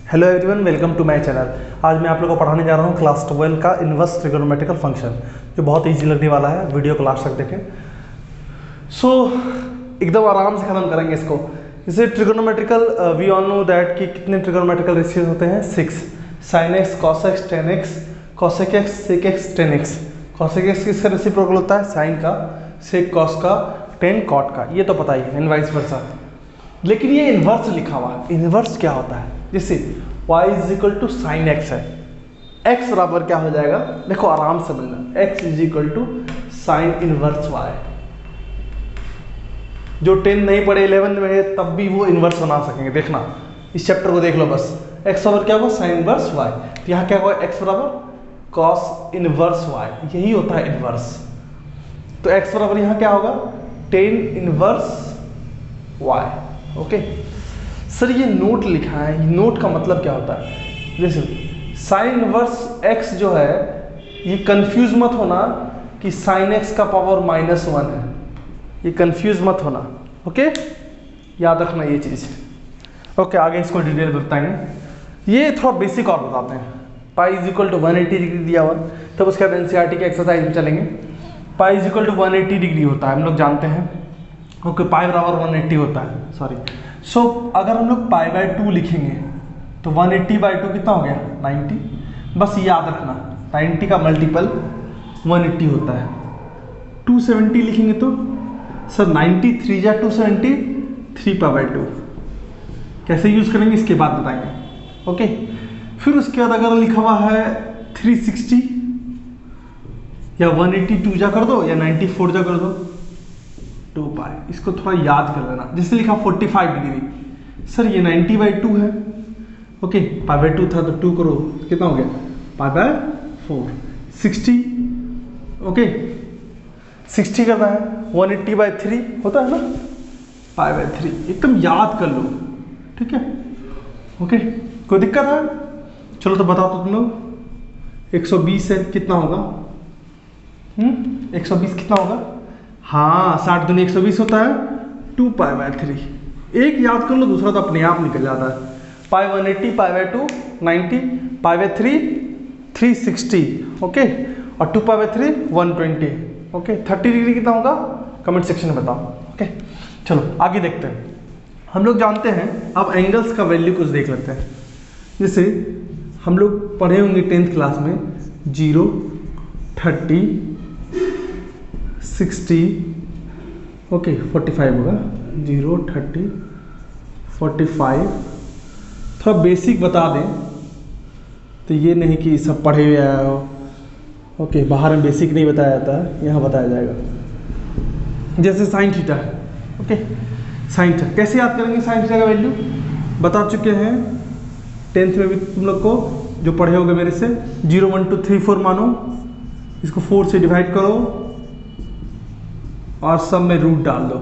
Hello everyone, welcome to my channel. आज मैं आप लोगों को पढ़ाने जा रहा हूँ क्लास 12 का इनवर्स ट्रिगोनोमेट्रिकल फंक्शन, जो बहुत इजी लगने वाला है। वीडियो को लास्ट तक देखें। एकदम आराम से खत्म करेंगे इसको। जैसे trigonometrical, we all know that कि कितने ट्रिगोनोमेट्रिकल रेशियोज होते हैं? 6। Sine x, cos x, tan x, cosec x, sec x, tan x. Cosec x किसका रेसिप्रोकल होता है? साइन का, सेक कॉस का, टेन कॉट का। ये तो पता ही है, एंड वाइस वर्सा। लेकिन ये इन्वर्स लिखा हुआ है। इन्वर्स क्या होता है? जैसे y is equal to sine x है, x बराबर क्या हो जाएगा? देखो आराम से समझना, x is equal to sine inverse y। जो 10 नहीं पढ़े 11 में है तब भी वो इनवर्स बना सकेंगे। देखना, इस चैप्टर को देख लो बस। x बराबर क्या होगा? Sign inverse y। तो यहाँ क्या होगा? x बराबर कॉस इनवर्स y। यही होता है इनवर्स। तो x बराबर यहाँ क्या होगा? 10 इनवर्स y। ओके सर, ये नोट लिखा है, नोट का मतलब क्या होता है? जैसे साइन इनवर्स x जो है, ये कंफ्यूज मत होना कि साइन x का पावर -1 है। ये कंफ्यूज मत होना, ओके? याद रखना ये चीज। ओके, आगे इसको डिटेल में बताएंगे। ये थोड़ा बेसिक और बताते हैं। Pi is equal to 180 degree दिया हुआ, तब उसके बाद एनसीईआरटी के एक्सरसाइज में चलेंगे। Pi is equal to 180 degree होता है, हम लोग जानते हैं। ओके, पाई बराबर 180 होता है, सॉरी। सो अगर हम लोग पाई बाय 2 लिखेंगे तो 180 बाय 2 कितना हो गया? 90। बस याद रखना, 90 का मल्टीपल 180 होता है। 270 लिखेंगे तो सर 93 या 270, 3 पाई बाय 2। कैसे यूज करेंगे इसके बाद बताएंगे। ओके, फिर उसके बाद अगर लिखा हुआ है 360 या 182 जा कर दो या 94 जा कर दो, 2 पाई। इसको थोड़ा याद कर लेना। जैसे लिखा 45 डिग्री, सर ये 90 बाई 2 है। ओके, पाई बाई 2 था तो 2 करो, कितना हो गया? Pi by 4। 60, ओके 60 करना है, 180 बाई 3 होता है ना, पाई बाय 3। एकदम याद कर लो, ठीक है? ओके, कोई दिक्कत है? चलो तो बताओ तो तुम लोग। 120 है, कितना होगा? 120 कितना होगा? हाँ, 60 दूनी 120 होता है, 2 पाई बाय 3। एक याद कर लो, दूसरा तो अपने आप निकल जाता है। पाई 180, pi by 2 90, pi by 3 360, okay, और 2 पाई बाय 3 120। ओके, 30 डिग्री कितना होगा? कमेंट सेक्शन में बताओ। ओके, चलो आगे देखते हैं। हम लोग जानते हैं, अब एंगल्स का वैल्यू कुछ देख लेते हैं। जैसे हम लोग पढ़े होंगे 10th क्लास में 0, 30, 60, ओके 45 होगा। 0, 30, 45। थोड़ा बेसिक बता दें तो ये नहीं कि सब पढ़े हुए आया हो। ओके, बाहर में बेसिक नहीं बताया जाता है, यहाँ बताया जाएगा। जैसे sine theta, okay sine theta कैसे याद करेंगे? साइन थीटा का वैल्यू बता चुके हैं 10th में भी तुम लोग को, जो पढ़े होगे मेरे से। 0, 1, 2, 3, 4 मानो, इसको 4 से डिवाइड करो और सब में रूट डाल दो।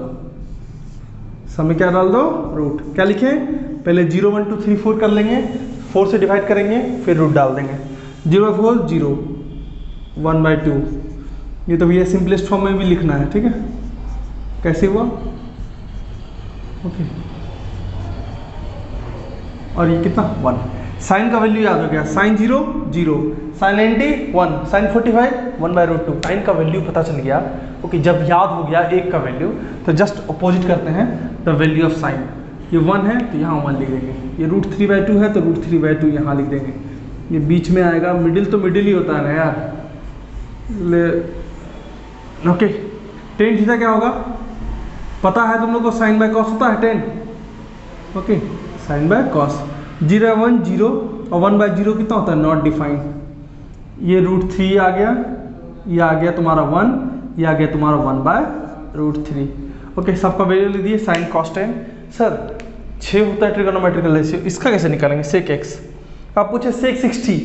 सब में क्या डाल दो? रूट। क्या लिखें? पहले 0, 1, 2, 3, 4 कर लेंगे, 4 से डिवाइड करेंगे, फिर रूट डाल देंगे। 0 4 0, 1 बाई 2। ये तो भैया सिंपलेस्ट फॉर्म में भी लिखना है, ठीक है? कैसे हुआ? ओके, और ये कितना? 1। साइन का वैल्यू याद हो गया। Sine 0 0, sine 90 1, sine 45 1 by root 2। Sine का वैल्यू पता चल गया। ओके, जब याद हो गया एक का वैल्यू तो जस्ट अपोजिट करते हैं द वैल्यू ऑफ साइन। ये 1 है तो यहाँ 1 लिख देंगे। ये रूट 3 बाई 2 है तो रूट 3 बाई 2 यहाँ लिख देंगे। ये बीच में आएगा, मिडिल तो मिडिल ही होता है ना यार। ओके, टेन थीटा क्या होगा? पता है तुम लोग को? साइन बाय कॉस होता है 10। Okay, sign by cos. 0 1 0 और 1 बाई 0 कितना होता है? Not defined. ये रूट 3 आ गया, ये आ गया तुम्हारा 1, ये आ गया तुम्हारा 1 बाय रूट 3। ओके, सबका वैल्यू ले दिए। Sine cos 10। सर 6 होता है ट्रिगोनोमेट्रिकल रेशियो, इसका कैसे निकालेंगे? Sec x. आप पूछे सेक 60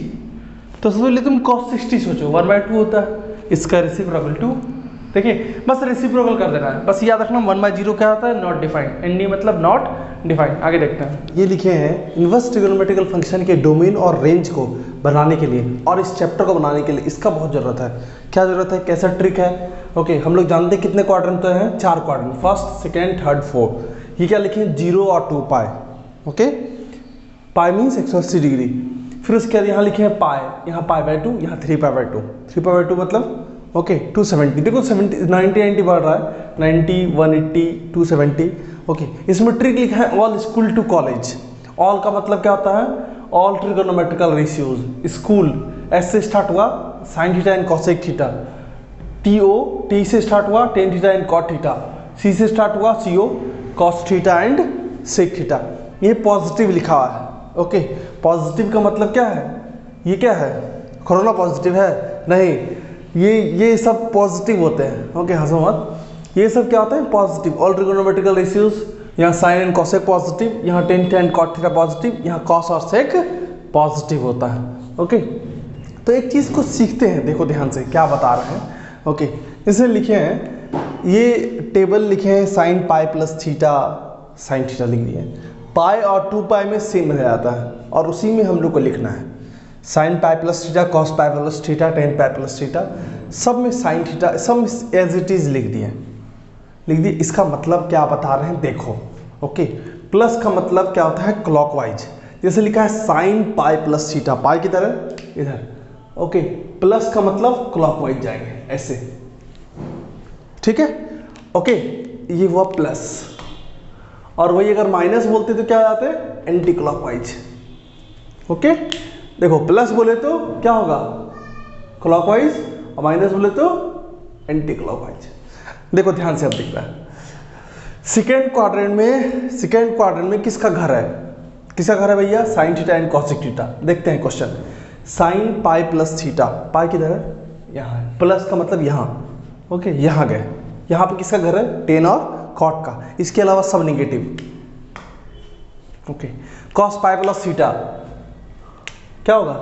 तो सबसे तुम कॉस 60 सोचो, 1 बाई 2 होता है, इसका रेसिप्रोकल 2। देखिए, बस रेसिप्रोकल कर देना है। बस याद रखना 1 बाई 0 क्या होता है? Not defined. एन डी मतलब नॉट डिफाइंड। आगे देखते हैं। ये लिखे हैं इनवर्स ट्रिगोनोमेट्रिकल फंक्शन के डोमेन और रेंज को बनाने के लिए और इस चैप्टर को बनाने के लिए इसका बहुत ज़रूरत है। क्या ज़रूरत है? कैसा ट्रिक है? ओके, हम लोग जानते हैं कितने क्वाड्रेंट तो हैं? 4 quadrant, first, second, third, fourth. ये क्या लिखे? 0 और 2 pi. Okay, pi means 180 degree. फिर उसके बाद यहाँ लिखे हैं पाई, यहाँ पाई बाय 2, यहाँ 3 पाई बाय 2, 3 पाई बाय 2 मतलब ओके 270। देखो 70 90 बढ़ रहा है, 90 180 270। ओके इसमें ट्रिक लिखा है all school to college. All का मतलब क्या होता है, all trigonometrical ratios. School S से स्टार्ट हुआ sine theta and cosec theta, T से स्टार्ट हुआ tan theta and cot theta, C से स्टार्ट हुआ CO cos theta and sec theta. ये पॉजिटिव लिखा हुआ है। ओके पॉजिटिव का मतलब क्या है, ये क्या है, कोरोना पॉजिटिव है नहीं, ये सब पॉजिटिव होते हैं। ओके हंसो मत, ये सब क्या होते हैं पॉजिटिव। ऑल ट्रिगोनोमेट्रिकल रेशियोज, यहाँ साइन एंड कॉसेक पॉजिटिव, यहाँ tan theta and cot theta positive, यहाँ कॉस और सेक पॉजिटिव होता है। ओके तो एक चीज़ को सीखते हैं, देखो ध्यान से क्या बता रहे हैं। ओके इसे लिखे हैं, ये टेबल लिखे हैं sign pi plus theta, sine theta लिख दिए, पाई और 2 पाई में सेम रह जाता है और उसी में हम लोग को लिखना है sign pi plus theta, cos pi plus theta, ten पाई प्लस थीटा, सब में साइन थीटा, सब एज इट इज लिख दिए। इसका मतलब क्या बता रहे हैं देखो। ओके प्लस का मतलब क्या होता है क्लॉकवाइज, जैसे लिखा है साइन पाई प्लस थीटा, पाई की तरह इधर। ओके प्लस का मतलब क्लॉकवाइज जाएंगे ऐसे, ठीक है। ओके ये हुआ प्लस, और वही अगर माइनस बोलते तो क्या आते हैं एंटी क्लॉकवाइज। ओके देखो प्लस बोले तो क्या होगा क्लॉकवाइज, और माइनस बोले तो एंटी क्लॉकवाइज। देखो ध्यान से अब दिख रहा है, सेकेंड क्वाड्रेंट में किसका घर है, किसका घर है भैया, sine theta and cosec theta. देखते हैं question, sine pi plus theta, pi किधर है यहाँ है, प्लस का मतलब यहाँ। ओके यहाँ गए, यहाँ पे किसका घर है टेन और कॉट का, इसके अलावा सब negative. Okay cos pi plus theta क्या होगा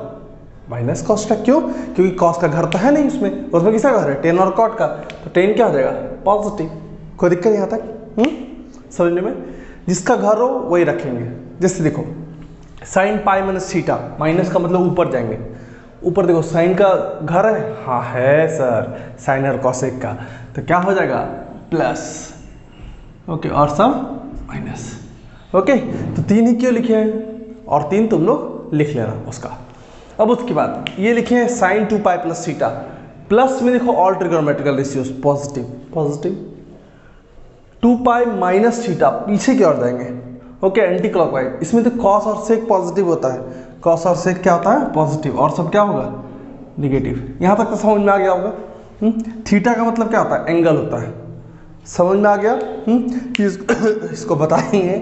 माइनस कॉस का, क्यों, क्योंकि कॉस का घर तो है नहीं उसमें किसका घर है टेन और कॉट का, तो टेन क्या हो जाएगा पॉजिटिव। कोई दिक्कत यहाँ तक समझने में, जिसका घर हो वही रखेंगे। जैसे देखो sine pi minus theta, minus का मतलब ऊपर जाएंगे, ऊपर देखो साइन का घर है, हाँ है सर साइन और कॉसेक का, तो क्या हो जाएगा प्लस। ओके और सब माइनस। ओके तो 3 ही क्यों लिखे हैं, और 3 तुम लोग लिख लेना उसका। अब उसके बाद ये लिखे हैं sine 2 pi plus theta, plus में देखो all trigonometrical ratios positive 2 pi minus theta, पीछे की ओर जाएंगे। ओके एंटी क्लॉकवाइज, इसमें तो कॉस और सेक पॉजिटिव होता है, कॉस और सेक क्या होता है पॉजिटिव, और सब क्या होगा निगेटिव। यहाँ तक तो समझ में आ गया होगा। थीटा का मतलब क्या होता है एंगल होता है, समझ में आ गया। इसको बताएंगे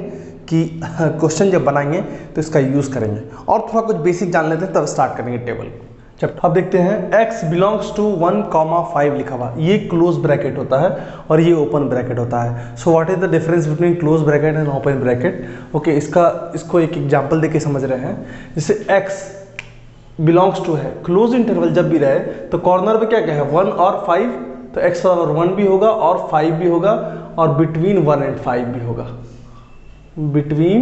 कि क्वेश्चन जब बनाएंगे तो इसका यूज़ करेंगे, और थोड़ा कुछ बेसिक जान लेते हैं तब स्टार्ट करेंगे टेबल। चलो अब देखते हैं x बिलोंग्स टू 1,5 लिखा हुआ, ये क्लोज ब्रैकेट होता है और ये ओपन ब्रैकेट होता है। So what is the difference between close bracket and open bracket. Okay इसको एक एग्जांपल देके समझ रहे हैं। जैसे x बिलोंग्स टू है, क्लोज इंटरवल जब भी रहे तो कॉर्नर पे क्या क्या है 1 और 5, तो x बराबर 1 भी होगा और 5 भी होगा, और बिटवीन 1 एंड 5 भी होगा, between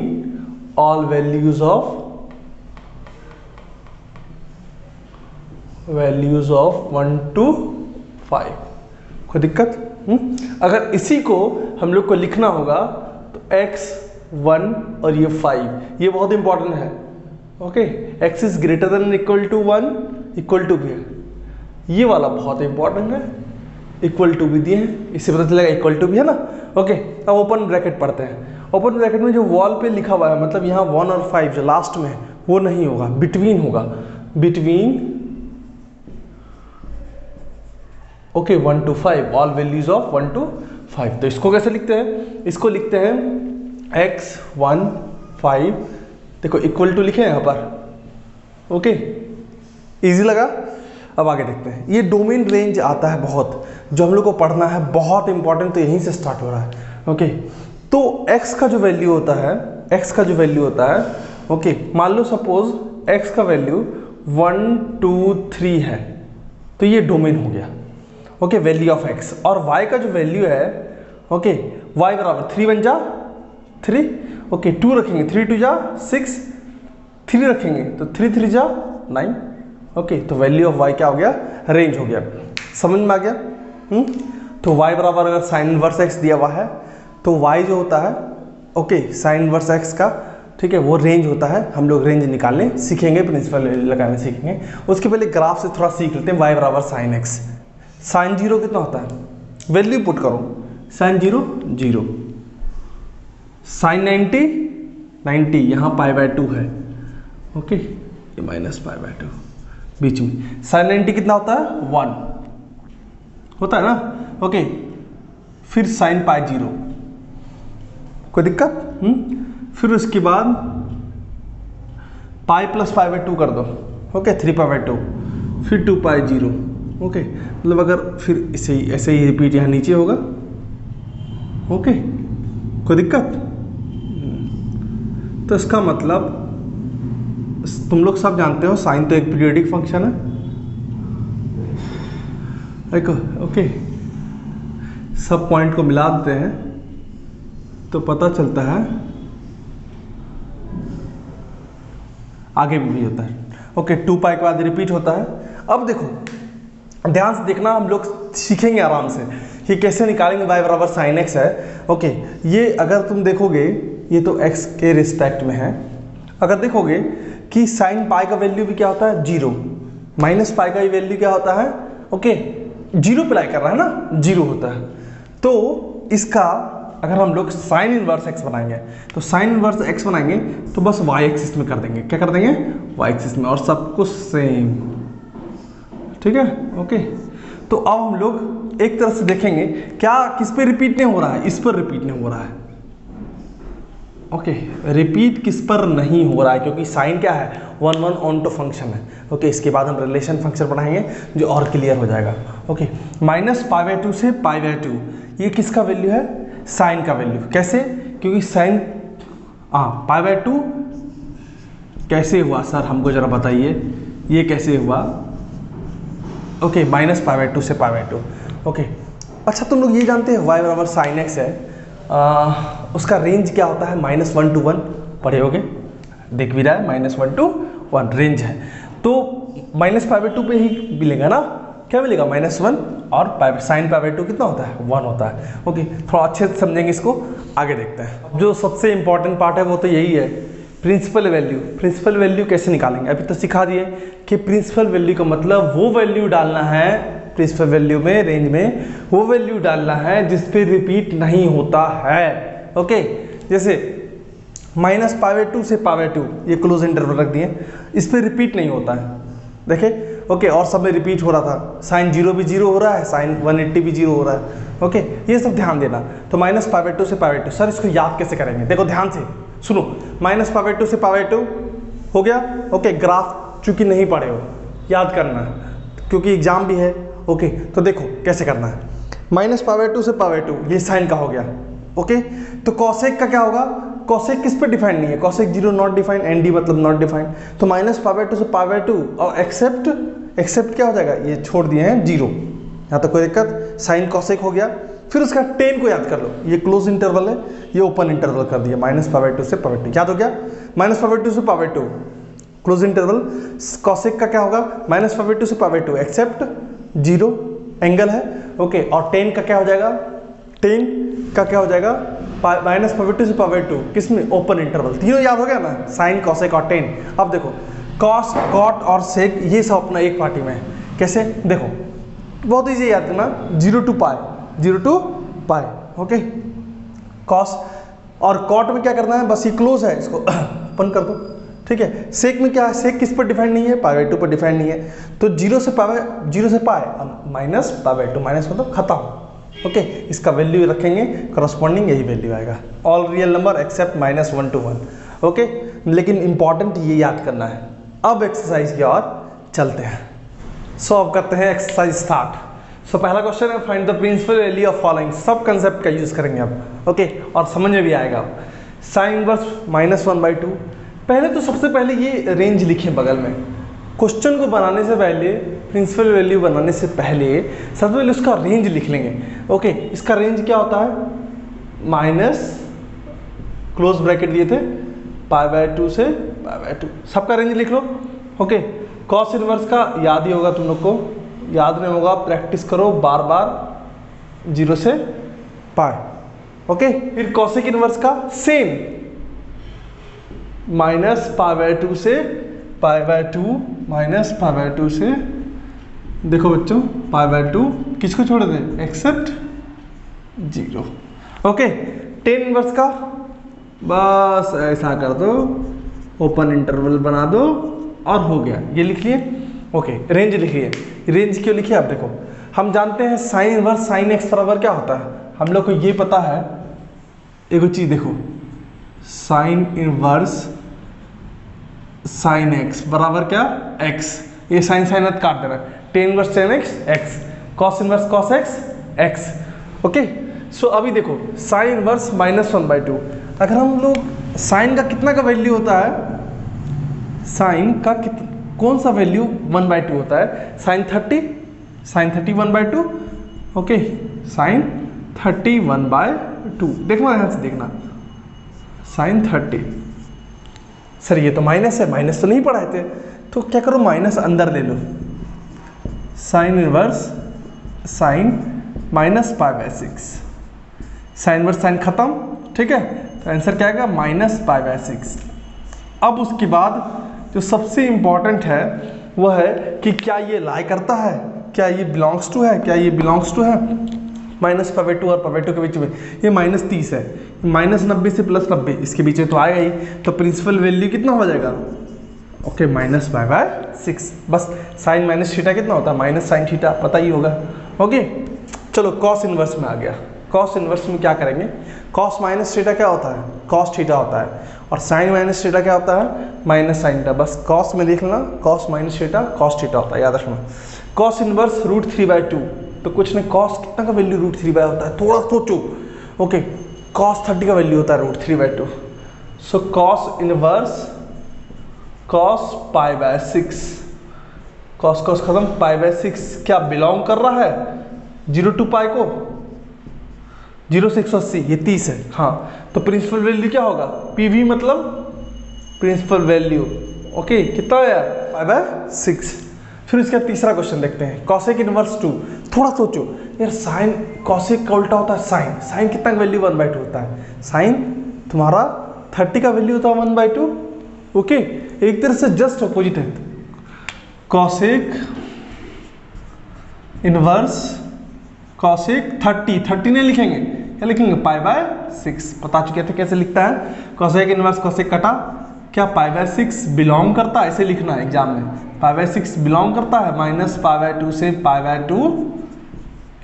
all values of 1 to 5। कोई दिक्कत? अगर इसी को हम लोग को लिखना होगा तो x 1 और ये 5, ये बहुत इंपॉर्टेंट है। Okay x is greater than equal to 1, equal to भी है, ये वाला बहुत इंपॉर्टेंट है, इक्वल टू भी दिए हैं, इससे पता चलेगा इक्वल टू भी है ना। ओके अब ओपन ब्रैकेट पढ़ते हैं। ओपन ब्रैकेट में जो वॉल पे लिखा हुआ है, मतलब यहाँ 1 और 5 जो लास्ट में है वो नहीं होगा, बिटवीन होगा, between okay 1 to 5, all values of 1 to 5। तो इसको कैसे लिखते हैं, इसको लिखते हैं x 1 5, देखो इक्वल टू लिखे हैं यहाँ पर। ओके इजी लगा। अब आगे देखते हैं, ये डोमेन रेंज आता है बहुत, जो हम लोग को पढ़ना है, बहुत इंपॉर्टेंट, तो यहीं से स्टार्ट हो रहा है। ओके तो x का जो वैल्यू होता है, ओके मान लो सपोज x का वैल्यू 1 2 3 है, तो ये डोमेन हो गया। ओके वैल्यू ऑफ x, और y का जो वैल्यू है, ओके y बराबर 3 बन जा 3, ओके 2 रखेंगे, 3 2 जा 6, 3 रखेंगे तो 3 3 जा 9। ओके तो वैल्यू ऑफ y क्या हो गया, रेंज हो गया। समझ में आ गया। तो y बराबर अगर साइन इनवर्स x दिया हुआ है तो y जो होता है, ओके साइन इनवर्स x का ठीक है, वो रेंज होता है, हम लोग रेंज निकालने सीखेंगे, प्रिंसिपल वैल्यू लगाने सीखेंगे। उसके पहले ग्राफ से थोड़ा सीख लेते हैं। y बराबर साइन एक्स, साइन जीरो कितना होता है, वैल्यू पुट करो, साइन जीरो जीरो, साइन 90 यहाँ π/2 है, ओके, ये -π/2 बीच में, साइन 90 कितना होता है 1 होता है ना, ओके। फिर साइन π0, कोई दिक्कत? फिर उसके बाद पाई प्लस π/2 कर दो, ओके, 3π/2, फिर 2π0, ओके। मतलब अगर फिर ऐसे ही रिपीट यहाँ नीचे होगा, ओके, कोई दिक्कत? तो इसका मतलब तुम लोग सब जानते हो साइन तो एक पीरियोडिक फंक्शन है, देखो, ओके। सब पॉइंट को मिला देते हैं तो पता चलता है आगे भी होता है, ओके। 2π के बाद रिपीट होता है। अब देखो, ध्यान से देखना, हम लोग सीखेंगे आराम से कि कैसे निकालेंगे। y बराबर साइन एक्स है, ओके। ये अगर तुम देखोगे, ये तो x के रिस्पेक्ट में है। अगर देखोगे कि साइन पाई का वैल्यू भी क्या होता है 0, माइनस पाई का वैल्यू क्या होता है, ओके, 0 अप्लाई कर रहा है ना, 0 होता है। तो इसका अगर हम लोग साइन इनवर्स एक्स बनाएंगे, तो साइन इनवर्स एक्स बनाएंगे तो बस y एक्सिस में कर देंगे, क्या कर देंगे, y एक्सिस में, और सब कुछ सेम, ठीक है, ओके। तो अब हम लोग एक तरह से देखेंगे क्या किस पे रिपीट नहीं हो रहा है, इस पर रिपीट नहीं हो रहा है, ओके। रिपीट किस पर नहीं हो रहा है, क्योंकि साइन क्या है, 1 ऑन टू फंक्शन है, ओके। इसके बाद हम रिलेशन फंक्शन बनाएंगे जो और क्लियर हो जाएगा, ओके। -π/2 से π/2, ये किसका वैल्यू है, साइन का वैल्यू। कैसे, क्योंकि साइन π/2 कैसे हुआ सर, हमको जरा बताइए, ये कैसे हुआ, ओके, -π/2 से π/2, ओके। अच्छा, तुम लोग ये जानते हैं y बराबर साइन एक्स है, उसका रेंज क्या होता है, -1 to 1 पढ़े होगे, देख भी रहा है, -1 to 1 रेंज है। तो -π/2 पे ही मिलेगा ना, क्या मिलेगा, -1, और साइन π/2 कितना होता है, 1 होता है, ओके। थोड़ा अच्छे से समझेंगे इसको, आगे देखते हैं। जो सबसे इंपॉर्टेंट पार्ट है वो तो यही है, प्रिंसिपल वैल्यू। प्रिंसिपल वैल्यू कैसे निकालेंगे, अभी तो सिखा दिए कि प्रिंसिपल वैल्यू का मतलब वो वैल्यू डालना है, प्रिंसिपल वैल्यू में, रेंज में वो वैल्यू डालना है जिस पे रिपीट नहीं होता है, ओके। जैसे -π/2 से π/2, ये क्लोज इंटरवल रख दिए, इस पे रिपीट नहीं होता है, देखे, ओके। और सब में रिपीट हो रहा था, साइन 0 भी 0 हो रहा है, साइन 180 भी 0 हो रहा है, ओके। ये सब ध्यान देना। तो -π/2 से π/2, सर इसको याद कैसे करेंगे, देखो ध्यान से सुनो, -π/2 से π/2 हो गया, ओके। ग्राफ चूंकि नहीं पढ़े हो, याद करना है क्योंकि एग्जाम भी है, ओके। तो देखो कैसे करना है, -π/2 से π/2, ये साइन का हो गया, ओके। तो कॉसेक का क्या होगा, कॉसेक किस पे डिफाइंड नहीं है, कॉसेक 0 नॉट डिफाइंड, एनडी मतलब नॉट डिफाइंड। तो -π/2 से π/2 और एक्सेप्ट क्या हो जाएगा, ये छोड़ दिए हैं 0, यहाँ तो कोई दिक्कत। साइन कॉसेक हो गया। फिर उसका टेन को याद कर लो, ये क्लोज इंटरवल है, ये ओपन इंटरवल कर दिया, -π/2 से π/2, याद हो गया, -π/2 से π/2 क्लोज इंटरवल। कॉसेक का क्या होगा, -π/2 से π/2 एक्सेप्ट 0 एंगल है, ओके। और टेन का क्या हो जाएगा, टेन का क्या हो जाएगा, -π/2 से π/2 किसमें, ओपन इंटरवल। तीनों याद हो गया ना, साइन कॉसेक और टेन। अब देखो कॉस कॉट और सेक, ये सब अपना एक पार्टी में है। कैसे, देखो बहुत ईजी याद करना, 0 to π, ओके। कॉस और कॉट में क्या करना है, बस ये क्लोज है, इसको ओपन कर दो, ठीक है। सेक में क्या है, सेक किस पर डिफाइंड नहीं है, π/2 पर डिफाइंड नहीं है। तो 0 से π -π/2 माइनस मतलब खत्म, ओके। इसका वैल्यू रखेंगे करस्पॉन्डिंग, यही वैल्यू आएगा, all real number except -1 to 1, okay. लेकिन इंपॉर्टेंट ये याद करना है। अब एक्सरसाइज की ओर चलते हैं, सॉल्व करते हैं, एक्सरसाइज स्टार्ट। सो पहला क्वेश्चन है, find the principal value of following. सब कंसेप्ट का यूज करेंगे अब, ओके, और समझ में भी आएगा। साइन इनवर्स -1/2, पहले तो सबसे पहले ये रेंज लिखें बगल में। क्वेश्चन को बनाने से पहले, प्रिंसिपल वैल्यू बनाने से पहले सबसे पहले उसका रेंज लिख लेंगे, ओके। इसका रेंज क्या होता है, माइनस क्लोज ब्रैकेट दिए थे π/2 से π/2, सबका रेंज लिख लो, ओके। कॉस इनवर्स का याद ही होगा तुम लोग को, याद नहीं होगा प्रैक्टिस करो बार बार, 0 से π, ओके। फिर कॉसेक इनवर्स का सेम, माइनस पाई बाय 2 से pi by 2 minus pi by 2 से, देखो बच्चों पाई बाय 2 किसको छोड़ दें, एक्सेप्ट 0। ओके, टेन इनवर्स का बस ऐसा कर दो, ओपन इंटरवल बना दो और हो गया, ये लिख लिए। ओके, रेंज लिखिए। रेंज क्यों लिखिए, आप देखो हम जानते हैं साइन इनवर्स साइन एक्स बराबर क्या होता है, हम लोग को ये पता है। एक चीज देखो, साइन इनवर्स साइन एक्स बराबर क्या, एक्स, ये साइन साइन काट दे रहा है, tan inverse tan x x, cos inverse cos x x. Okay, so अभी देखो साइन इनवर्स -1/2, अगर हम लोग साइन का कितना का वैल्यू होता है, साइन का कौन सा वैल्यू 1/2 होता है, साइन 30, साइन 30 1/2। ओके, साइन 30 1/2, देखना यहाँ से देखना, साइन 30, सर ये तो माइनस है, माइनस तो नहीं पढ़ाए थे, तो क्या करो माइनस अंदर ले लो, sine inverse sine -π/6, sine inverse sine खत्म, ठीक है, तो आंसर क्या आएगा -π/6। अब उसके बाद जो सबसे इंपॉर्टेंट है वह है कि क्या ये लाई करता है, क्या ये बिलोंग्स टू है, क्या ये बिलोंग्स टू है, -π/2 और π/2 के बीच में ये -30 है, -90 से +90 इसके बीच में तो आएगा ही, तो प्रिंसिपल वैल्यू कितना हो जाएगा, ओके -π/6। बस साइन माइनस थीटा कितना होता है, माइनस साइन थीटा, पता ही होगा। ओके, चलो कॉस इनवर्स में आ गया। कॉस इनवर्स में क्या करेंगे, कॉस माइनस थीटा क्या होता है, कॉस थीटा होता है, और साइन माइनस थीटा क्या होता है, माइनस साइन थीटा। बस कॉस में देख लेना, cos minus theta cos theta होता है, याद रखना। कॉस इनवर्स √3/2, तो कुछ नहीं, कॉस कितना का वैल्यू √3/2 होता है, थोड़ा सोचो। ओके, कॉस 30 का वैल्यू होता है √3/2, so cos inverse cos π/6, cos cos खत्म, π/6 क्या बिलोंग कर रहा है 0 to π को, 0 से 180, ये 30 है, हाँ, तो प्रिंसिपल वैल्यू क्या होगा, PV मतलब प्रिंसिपल वैल्यू। ओके, कितना आया π/6। फिर इसका तीसरा क्वेश्चन देखते हैं, कॉसेक इनवर्स 2, थोड़ा सोचो यार, साइन कॉसेक का उल्टा होता है साइन, साइन कितना का वैल्यू 1/2 होता है, साइन तुम्हारा 30 का वैल्यू होता है 1/2। ओके, एक तरह से जस्ट अपोजिट है, कॉसेक इनवर्स कॉसेक 30 नहीं लिखेंगे, क्या लिखेंगे π/6, बता चुके थे कैसे लिखता है, कॉसेक इनवर्स कॉसेक कटा, क्या π/6 बिलोंग करता है, ऐसे लिखना है एग्जाम में, π/6 बिलोंग करता है -π/2 से π/2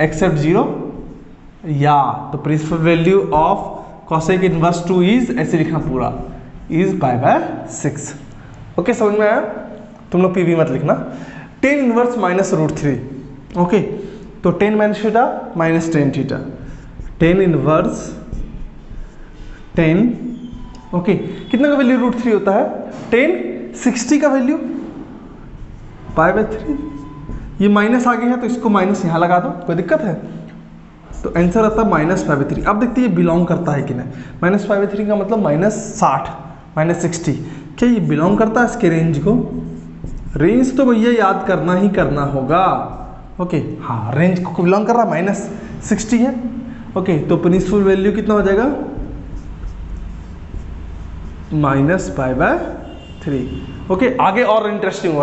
एक्सेप्ट 0, या तो principal value of cosec inverse 2 is, ऐसे लिखना पूरा, इज π/6। ओके, समझ में आया, तुम लोग PV मत लिखना। टेन इनवर्स -√3, ओके, तो ten minus theta -tan theta, tan inverse 10, okay, कितना का वैल्यू √3 होता है, 10, 60 का वैल्यू π/3, ये माइनस आगे है तो इसको माइनस यहाँ लगा दो, कोई दिक्कत है, तो आंसर आता है -π/3। अब देखते हैं ये बिलोंग करता है कि नहीं, -π/3 का मतलब -60 -60, क्या ये बिलोंग करता है इसके रेंज को, रेंज तो भैया याद करना ही करना होगा। ओके, हाँ, रेंज को बिलोंग कर रहा है, -60 है। ओके, तो प्रिंसिपल वैल्यू कितना हो जाएगा, -π/3। ओके, आगे और इंटरेस्टिंग हुआ।